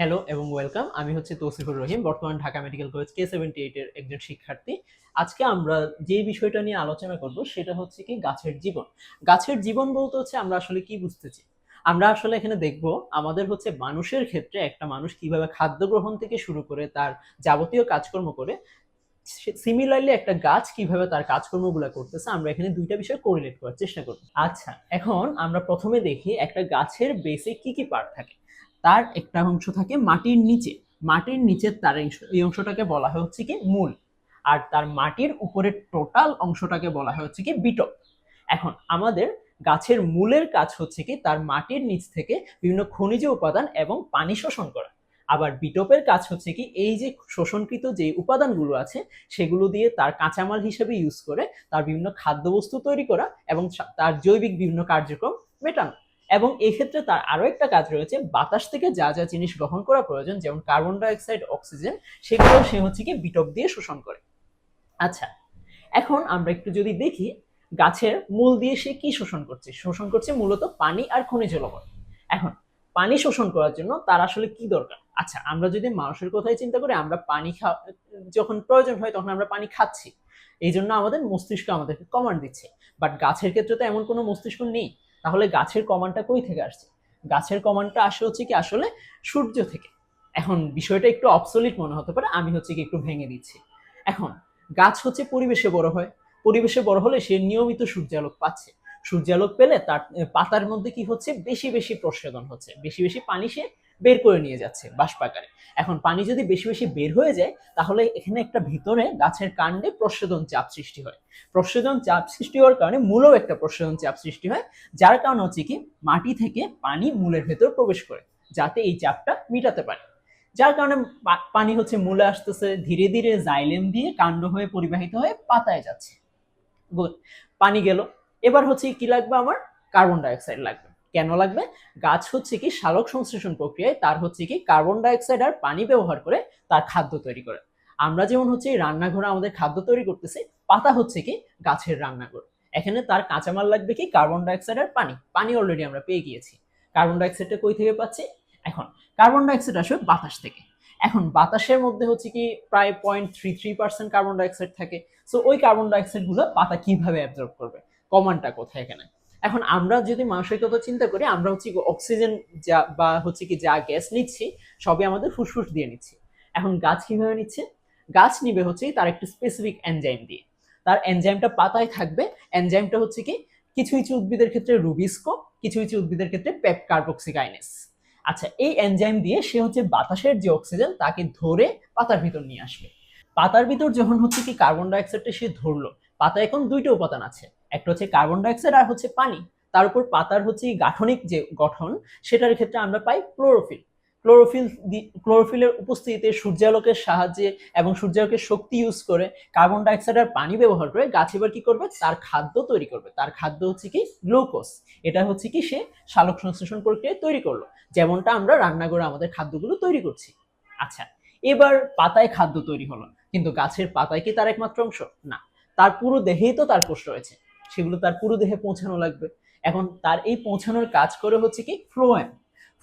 Hello এবং welcome. আমি হচ্ছে তৌসিফুর রহিম, বর্তমান ঢাকা মেডিকেল কলেজ K78 এর একজন শিক্ষার্থী। আজকে আমরা যে বিষয়টা নিয়ে আলোচনা করব সেটা হচ্ছে কি গাছের জীবন। গাছের জীবন বলতে হচ্ছে আমরা আসলে কি বুঝতেছি। আমরা আসলে এখানে দেখব আমাদের হচ্ছে মানুষের ক্ষেত্রে একটা মানুষ কিভাবে খাদ্য গ্রহণ থেকে শুরু করে তার যাবতীয় কাজকর্ম করে, সিমিলারলি একটা গাছ কিভাবে তার কাজকর্মগুলো করতেছে আমরা এখানে দুইটা বিষয় কোরিলেট করার চেষ্টা করব। আচ্ছা, এখন আমরা প্রথমে দেখি একটা গাছের বেসে কি কি পার্ট থাকে। তার একটা অংশ থাকে মাটির নিচে, মাটির নিচের তার এই অংশটাকে বলা হয় হচ্ছে কি মূল, আর তার মাটির উপরের টোটাল অংশটাকে বলা হয় হচ্ছে কি বিটপ। এখন আমাদের গাছের মূলের কাজ হচ্ছে কি তার মাটির নিচ থেকে বিভিন্ন খনিজ উপাদান এবং পানি শোষণ করা। আবার বিটপের কাজ হচ্ছে কি এই যে শোষণকৃত যে উপাদানগুলো আছে সেগুলো দিয়ে তার কাঁচামাল হিসেবে ইউজ করে তার বিভিন্ন খাদ্যবস্তু তৈরি করা এবং তার জৈবিক বিভিন্ন কার্যক্রম মেটানো। এবং এই ক্ষেত্রে তার আরো একটা কাজ রয়েছে, বাতাস থেকে যা যা জিনিস গ্রহণ করা প্রয়োজন যেমন কার্বন ডাইঅক্সাইড, অক্সিজেন, সেগুলো সে হচ্ছে কি বিটপ দিয়ে শোষণ করে। আচ্ছা, এখন আমরা একটু যদি দেখি গাছের মূল দিয়ে সে কি শোষণ করছে। শোষণ করছে মূলত পানি আর খনিজ লবণ। এখন পানি শোষণ করার জন্য তার আসলে কি দরকার। আচ্ছা, আমরা যদি মানুষের কথাই চিন্তা করি, আমরা পানি যখন প্রয়োজন হয় তখন আমরা পানি খাচ্ছি, এই জন্য আমাদের মস্তিষ্ক আমাদেরকে কমান্ড দিচ্ছে। বাট গাছের ক্ষেত্রে তো এমন কোনো মস্তিষ্ক নেই। তাহলে গাছের কমান্ডটা কই থেকে আসছে? গাছের কমান্ডটা আসে হচ্ছে কি আসলে সূর্য থেকে। এখন বিষয়টা একটু অবসলিট মনে হতে পারে, আমি হচ্ছে কি একটু ভেঙে দিচ্ছি। এখন গাছ হচ্ছে পরিবেশে বড় হয়, পরিবেশে বড় হলে সে নিয়মিত সূর্যালোক পাচ্ছে। সূর্যালোক পেলে তার পাতার মধ্যে কি হচ্ছে, বেশি বেশি প্রস্বেদন হচ্ছে, বেশি বেশি পানি সে বের করে নিয়ে যাচ্ছে বাষ্প আকারে। এখন পানি যদি বেশি বেশি বের হয়ে যায় তাহলে এখানে একটা ভিতরে গাছের কাণ্ডে প্রস্বেদন চাপ সৃষ্টি হয়। প্রস্বেদন চাপ সৃষ্টি হওয়ার কারণে মূলেও একটা প্রস্বেদন চাপ সৃষ্টি হয়, যার কারণ হচ্ছে কি মাটি থেকে পানি মূলের ভেতর প্রবেশ করে যাতে এই চাপটা মিটাতে পারে। যার কারণে পানি হচ্ছে মূলে আসতেছে, ধীরে ধীরে জাইলেম দিয়ে কাণ্ড হয়ে পরিবাহিত হয়ে পাতায় যাচ্ছে। গুড, পানি গেল। এবার হচ্ছে কি লাগবে আমার? কার্বন ডাইঅক্সাইড লাগবে। কেন লাগবে? গাছ হচ্ছে কি সালোক সংশ্লেষণ প্রক্রিয়ায় তার হচ্ছে কি কার্বন ডাইঅক্সাইড আর পানি ব্যবহার করে তার খাদ্য তৈরি করে। আমরা যেমন হচ্ছে রান্নাঘরে আমাদের খাদ্য তৈরি করতেছি, পাতা হচ্ছে কি গাছের রান্নাঘর। এখানে তার কাঁচামাল লাগবে কি কার্বন ডাইঅক্সাইড আর পানি। পানি অলরেডি আমরা পেয়ে গিয়েছি। কার্বন ডাইঅক্সাইডটা কই থেকে পাচ্ছি? এখন কার্বন ডাইঅক্সাইড আসবে বাতাস থেকে। এখন বাতাসের মধ্যে হচ্ছে কি প্রায় 0.33% কার্বন ডাইঅক্সাইড থাকে। সো ওই কার্বন ডাইঅক্সাইড গুলো পাতা কিভাবে অ্যাবজর্ব করবে? কমানটা কোথায় এখানে? এখন আমরা যদি মানুষের কথা চিন্তা করি, আমরা হচ্ছে অক্সিজেন যা বা হচ্ছে কি যা গ্যাস নিচ্ছি সবই আমাদের ফুসফুস দিয়ে নিচ্ছি। এখন গাছ কিভাবে নিচ্ছে? গাছ নিবে হচ্ছে তার একটি স্পেসিফিক এনজাইম দিয়ে। তার এনজাইমটা পাতায় থাকবে। এনজাইমটা হচ্ছে কি কিছু কিছু উদ্ভিদের ক্ষেত্রে রুবিস্কো, কিছু কিছু উদ্ভিদের ক্ষেত্রে পেপ কার্বক্সিকাইনেস। আচ্ছা, এই এনজাইম দিয়ে সে হচ্ছে বাতাসের যে অক্সিজেন তাকে ধরে পাতার ভিতর নিয়ে আসবে। পাতার ভিতর যখন হচ্ছে কি কার্বন ডাইঅক্সাইডটা সে ধরলো, পাতা এখন দুইটা উপাদান আছে, একটা হচ্ছে কার্বন ডাইঅক্সাইড আর হচ্ছে পানি। তার উপর পাতার হচ্ছে গাঠনিক যে গঠন সেটার ক্ষেত্রে আমরা পাই ক্লোরোফিল। ক্লোরোফিল ক্লোরোফিলের উপস্থিতিতে সূর্যালোকের সাহায্যে এবং সূর্যালোকের শক্তি ইউজ করে কার্বন ডাইঅক্সাইড আর পানি ব্যবহার করে গাছ এবার কি করবে? তার খাদ্য তৈরি করবে। তার খাদ্য হচ্ছে কি গ্লুকোজ। এটা হচ্ছে কি সে সালোক সংশ্লেষণ প্রক্রিয়ায় তৈরি করলো, যেমনটা আমরা রান্নাঘরে আমাদের খাদ্যগুলো তৈরি করছি। আচ্ছা, এবার পাতায় খাদ্য তৈরি হলো, কিন্তু গাছের পাতায় কি তার একমাত্র অংশ? না, তার পুরো দেহেই তো তার কোষ রয়েছে, সেগুলো তার পুরো দেহে পৌঁছানো লাগবে। এখন তার এই পৌঁছানোর কাজ করে হচ্ছে কি ফ্লোয়েম।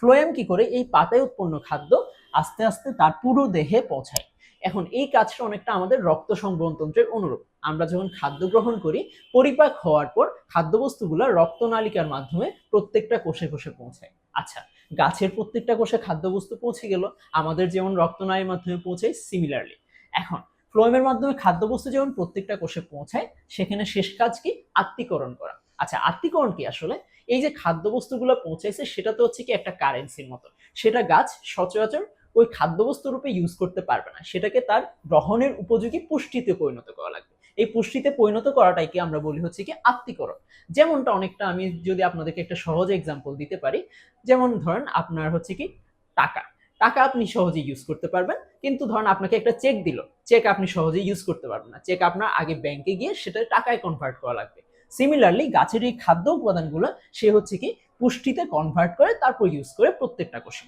ফ্লোয়েম কি করে এই পাতায় উৎপন্ন খাদ্য আস্তে আস্তে তার পুরো দেহে পৌঁছায়। এখন এই কাজটা অনেকটা আমাদের রক্ত সংবহন তন্ত্রের অনুরূপ। আমরা যখন খাদ্য গ্রহণ করি, পরিপাক হওয়ার পর খাদ্যবস্তুগুলো রক্তনালিকার মাধ্যমে প্রত্যেকটা কোষে কোষে পৌঁছায়। আচ্ছা, গাছের প্রত্যেকটা কোষে খাদ্যবস্তু পৌঁছে গেল, আমাদের যেমন রক্তনালীর মাধ্যমে পৌঁছায় সিমিলারলি এখন ফ্লোয়েমের মাধ্যমে খাদ্যবস্তু যেমন প্রত্যেকটা কোষে পৌঁছায়, সেখানে শেষ কাজ কি? আত্তীকরণ করা। আচ্ছা, আত্তীকরণ কি আসলে? এই যে খাদ্যবস্তুগুলো পৌঁছাইছে সেটা তো হচ্ছে কি একটা কারেন্সির মতো, সেটা গাছ সচরাচর ওই খাদ্যবস্তু রূপে ইউজ করতে পারবে না, সেটাকে তার গ্রহণের উপযোগী পুষ্টিতে পরিণত করা লাগবে। এই পুষ্টিতে পরিণত করাটাই কি আমরা বলি হচ্ছে কি আত্তীকরণ। যেমনটা অনেকটা আমি যদি আপনাদেরকে একটা সহজ এক্সাম্পল দিতে পারি, যেমন ধরেন আপনার হচ্ছে কি টাকা, টাকা আপনি সহজে ইউজ করতে পারবেন, কিন্তু ধরেন আপনাকে একটা চেক দিল, চেক আপনি সহজে ইউজ করতে পারবেন না, চেক আপনার আগে ব্যাংকে গিয়ে সেটা টাকায় কনভার্ট করা লাগবে। সিমিলারলি গাছের এই খাদ্য উপাদানগুলো সে হচ্ছে কি পুষ্টিতে কনভার্ট করে তারপর ইউজ করে প্রত্যেকটা কোষে।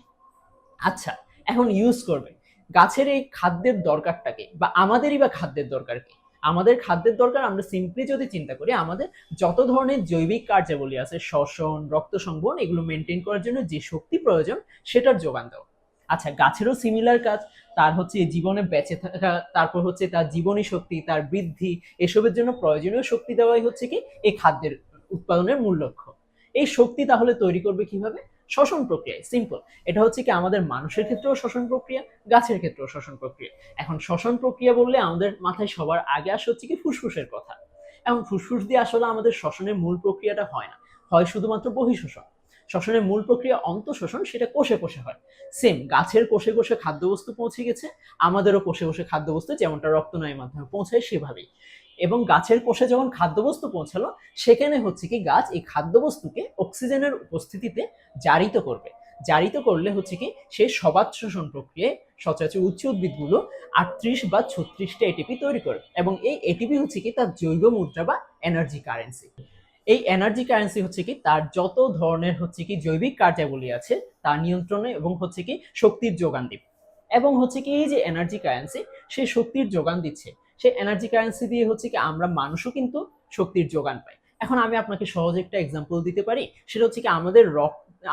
আচ্ছা, এখন ইউজ করবে গাছের এই খাদ্যের দরকারটাকে বা আমাদেরই বা খাদ্যের দরকার কি? আমাদের খাদ্যের দরকার আমরা সিম্পলি যদি চিন্তা করি, আমাদের যত ধরনের জৈবিক কার্যাবলী আছে, শ্বসন, রক্ত সংবহন, এগুলো মেনটেন করার জন্য যে শক্তি প্রয়োজন সেটার যোগান দেওয়া। আচ্ছা, গাছেরও সিমিলার কাজ। তার হচ্ছে জীবনে বেঁচে থাকা, তারপর হচ্ছে তার জীবনী শক্তি, তার বৃদ্ধি, এসবের জন্য প্রয়োজনীয় শক্তি দেওয়াই হচ্ছে কি এই খাদ্যের উৎপাদনের মূল লক্ষ্য। এই শক্তি তাহলে তৈরি করবে কিভাবে? শ্বসন প্রক্রিয়ায়। সিম্পল। এটা হচ্ছে কি আমাদের মানুষের ক্ষেত্রেও শ্বসন প্রক্রিয়া, গাছের ক্ষেত্রেও শ্বসন প্রক্রিয়া। এখন শ্বসন প্রক্রিয়া বললে আমাদের মাথায় সবার আগে আসে হচ্ছে কি ফুসফুসের কথা। এখন ফুসফুস দিয়ে আসলে আমাদের শ্বসনের মূল প্রক্রিয়াটা হয় না, হয় শুধুমাত্র বহিঃশ্বসন। শ্বসনের মূল প্রক্রিয়া অন্তঃশ্বসন, সেটা কোষে কোষে হয়। সেম গাছের কোষে কোষে খাদ্যবস্তু পৌঁছে গেছে, আমাদেরও কোষে কোষে খাদ্যবস্তু যেমনটা রক্তনালীর মাধ্যমে পৌঁছায় সেভাবেই। এবং গাছের কোষে যখন খাদ্যবস্তু পৌঁছালো, সেখানে হচ্ছে কি গাছ এই খাদ্যবস্তুকে অক্সিজেনের উপস্থিতিতে জারিত করবে। জারিত করলে হচ্ছে কি সে সবাত শোষণ প্রক্রিয়ায় সচরাচর উচ্চ উদ্ভিদগুলো 38 বা 36টা এটিপি তৈরি করে, এবং এই এটিপি হচ্ছে কি তার জৈব মুদ্রা বা এনার্জি কারেন্সি। এই এনার্জি কারেন্সি হচ্ছে কি তার যত ধরনের হচ্ছে কি জৈবিক কার্যাবলী আছে তার নিয়ন্ত্রণে এবং হচ্ছে কি শক্তির যোগান দিবে। এবং হচ্ছে কি এই যে এনার্জি কারেন্সি, সে শক্তির যোগান দিচ্ছে। সেই এনার্জি কারেন্সি দিয়ে হচ্ছে কি আমরা মানুষও কিন্তু শক্তির যোগান পাই। এখন আমি আপনাকে সহজ একটা এক্সাম্পল দিতে পারি, সেটা হচ্ছে কি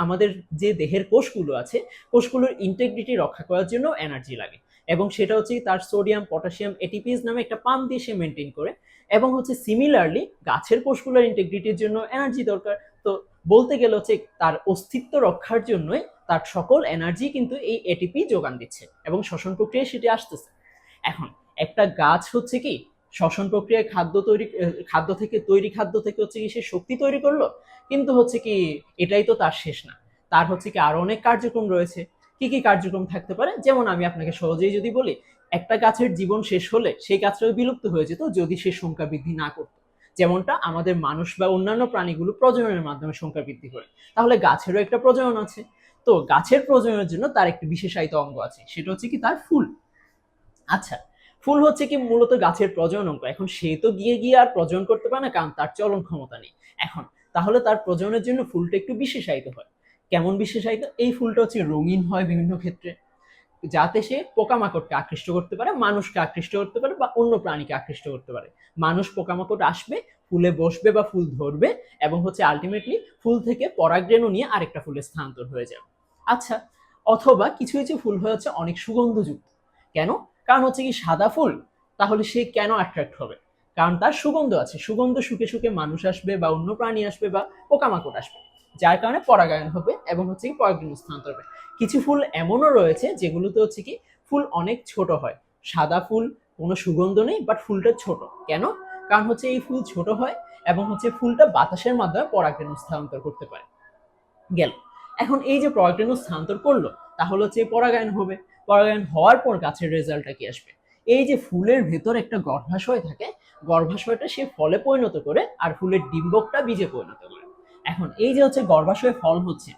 আমাদের যে দেহের কোষগুলো আছে, কোষগুলোর ইন্টেগ্রিটি রক্ষা করার জন্য এনার্জি লাগে, এবং সেটা হচ্ছে তার সোডিয়াম, পটাশিয়াম, এটিপিস নামে একটা পাম্প দিয়ে সে মেনটেন করে। এবং হচ্ছে সিমিলারলি গাছের কোষগুলোর ইন্টিগ্রিটির জন্য এনার্জি দরকার। তো বলতে গেলে হচ্ছে তার অস্তিত্ব রক্ষার জন্যই তার সকল এনার্জি কিন্তু এই এটিপি যোগান দিচ্ছে, এবং শ্বসন প্রক্রিয়ায় সেটি আসতেছে। এখন একটা গাছ হচ্ছে কি শ্বসন প্রক্রিয়ায় খাদ্য থেকে তৈরি খাদ্য থেকে হচ্ছে কি সে শক্তি তৈরি করলো, কিন্তু হচ্ছে কি এটাই তো তার শেষ না। তার হচ্ছে কি আরো অনেক কার্যক্রম রয়েছে। কি কি কার্যক্রম থাকতে পারে? যেমন আমি আপনাকে সহজেই যদি বলি, একটা গাছের জীবন শেষ হলে সেই গাছটা বিলুপ্ত হয়ে যেত যদি সে সংখ্যা বৃদ্ধি না করত। যেমনটা আমাদের মানুষ বা অন্যান্য প্রাণীগুলো প্রজননের মাধ্যমে সংখ্যা বৃদ্ধি করে, তাহলে গাছেরও একটা প্রজনন আছে। তো গাছের প্রজননের জন্য তার একটি বিশেষায়িত অঙ্গ আছে, সেটা হচ্ছে কি তার ফুল। আচ্ছা, ফুল হচ্ছে কি মূলত গাছের প্রজনন অঙ্গ। এখন সে তো গিয়ে গিয়ে আর প্রজনন করতে পারে না, কারণ তার চলন ক্ষমতা নেই। এখন তাহলে তার প্রজননের জন্য ফুলটা একটু বিশেষায়িত হয়। কেমন বিশেষায়িত? এই ফুলটা হচ্ছে রঙিন হয় বিভিন্ন ক্ষেত্রে, যাতে সে পোকামাকড়কে আকৃষ্ট করতে পারে, মানুষকে আকৃষ্ট করতে পারে, বা অন্য প্রাণীকে আকৃষ্ট করতে পারে। মানুষ, পোকামাকড় আসবে, ফুলে বসবে বা ফুল ধরবে, এবং হচ্ছে আলটিমেটলি ফুল থেকে পরাগরেণু নিয়ে আরেকটা ফুলে স্থানান্তর হয়ে যাবে। আচ্ছা, অথবা কিছু কিছু ফুল হচ্ছে অনেক সুগন্ধযুক্ত। কেন? কারণ হচ্ছে কি সাদা ফুল, তাহলে সে কেন অ্যাট্রাক্ট হবে? কারণ তার সুগন্ধ আছে। সুগন্ধ শুকে শুকে মানুষ আসবে বা অন্য প্রাণী আসবে বা পোকামাকড় আসবে, যার কারণে পরাগায়ন হবে এবং হচ্ছে কি পরাগরেণু স্থানান্তর হবে। কিছু ফুল এমনও রয়েছে যেগুলোতে হচ্ছে কি ফুল অনেক ছোট হয়। সাদা ফুল, কোনো সুগন্ধ নেই, বাট ফুলটা ছোট। কেন? কারণ হচ্ছে এই ফুল ছোট হয় এবং হচ্ছে ফুলটা বাতাসের মাধ্যমে পরাগরেণু স্থানান্তর করতে পারে। গেল। এখন এই যে পরাগরেণু স্থানান্তর করলো, তাহলে হচ্ছে পরাগায়ন হবে। পরাগায়ন হওয়ার পর গাছের রেজাল্টটা কি আসবে? এই যে ফুলের ভেতর একটা গর্ভাশয় থাকে, গর্ভাশয়টা সে ফলে পরিণত করে, আর ফুলের ডিম্বকটা বীজে পরিণত করে। এখন এই যে হচ্ছে গর্ভাশয় ফল হচ্ছে,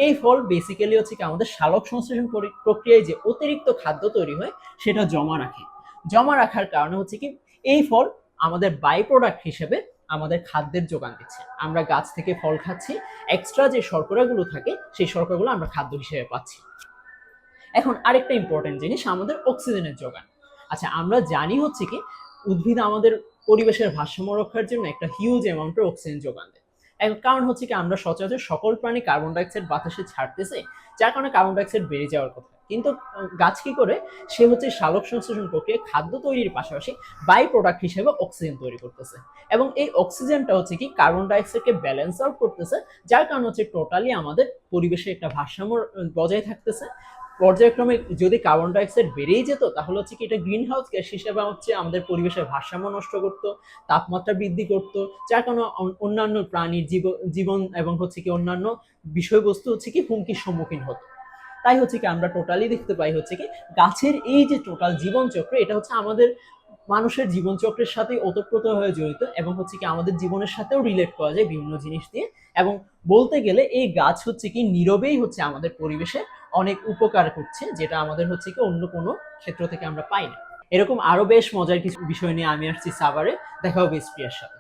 এই ফল বেসিক্যালি হচ্ছে কি আমাদের সালোক সংশ্লেষণ প্রক্রিয়ায় যে অতিরিক্ত খাদ্য তৈরি হয় সেটা জমা রাখে। জমা রাখার কারণে হচ্ছে কি এই ফল আমাদের বাই প্রোডাক্ট হিসেবে আমাদের খাদ্যের যোগান দিচ্ছে। আমরা গাছ থেকে ফল খাচ্ছি, এক্সট্রা যে শর্করাগুলো থাকে সেই শর্করাগুলো আমরা খাদ্য হিসেবে পাচ্ছি। এখন আরেকটা ইম্পর্টেন্ট জিনিস, আমাদের অক্সিজেনের যোগান। আচ্ছা, আমরা জানি হচ্ছে কি উদ্ভিদ আমাদের পরিবেশের ভারসাম্য রক্ষার জন্য একটা হিউজ অ্যামাউন্টের অক্সিজেন যোগান দেয়। কারণ হচ্ছে কি আমরা সচরাচর সকল প্রাণী কার্বন ডাইঅক্সাইড বাতাসে ছাড়তেছে, যার কারণে কার্বন ডাইঅক্সাইড বেড়ে যাওয়ার কথা। কিন্তু গাছ কি করে? সে হচ্ছে সালোক সংশ্লেষণ প্রক্রিয়ায় খাদ্য তৈরির পাশাপাশি বাই প্রোডাক্ট হিসেবে অক্সিজেন তৈরি করতেছে, এবং এই অক্সিজেনটা হচ্ছে কি কার্বন ডাইঅক্সাইডকে ব্যালেন্স আউট করতেছে, যার কারণে হচ্ছে টোটালি আমাদের পরিবেশে একটা ভারসাম্য বজায় থাকতেছে। পর্যায়ক্রমে যদি কার্বন ডাইঅক্সাইড বেড়েই যেত, তাহলে হচ্ছে কি এটা গ্রিন হাউস গ্যাস হিসেবে হচ্ছে আমাদের পরিবেশের ভারসাম্য নষ্ট করতো, তাপমাত্রা বৃদ্ধি করতো, যার কারণে অন্যান্য প্রাণীর জীবন এবং হচ্ছে কি অন্যান্য বিষয়বস্তু হচ্ছে কি হুমকির সম্মুখীন হতো। তাই হচ্ছে কি আমরা টোটালি দেখতে পাই হচ্ছে কি গাছের এই যে টোটাল জীবনচক্র, এটা হচ্ছে আমাদের মানুষের জীবনচক্রের সাথে ওতপ্রোতভাবে জড়িত, এবং হচ্ছে কি আমাদের জীবনের সাথেও রিলেট করা যায় বিভিন্ন জিনিস দিয়ে। এবং বলতে গেলে এই গাছ হচ্ছে কি নীরবেই হচ্ছে আমাদের পরিবেশে অনেক উপকার করছে, যেটা আমাদের হচ্ছে কি অন্য কোনো ক্ষেত্র থেকে আমরা পাই না। এরকম আরো বেশ মজার কিছু বিষয় নিয়ে আমি আসছি সাভারে। দেখা হবে স্প্রিয়ার সাথে।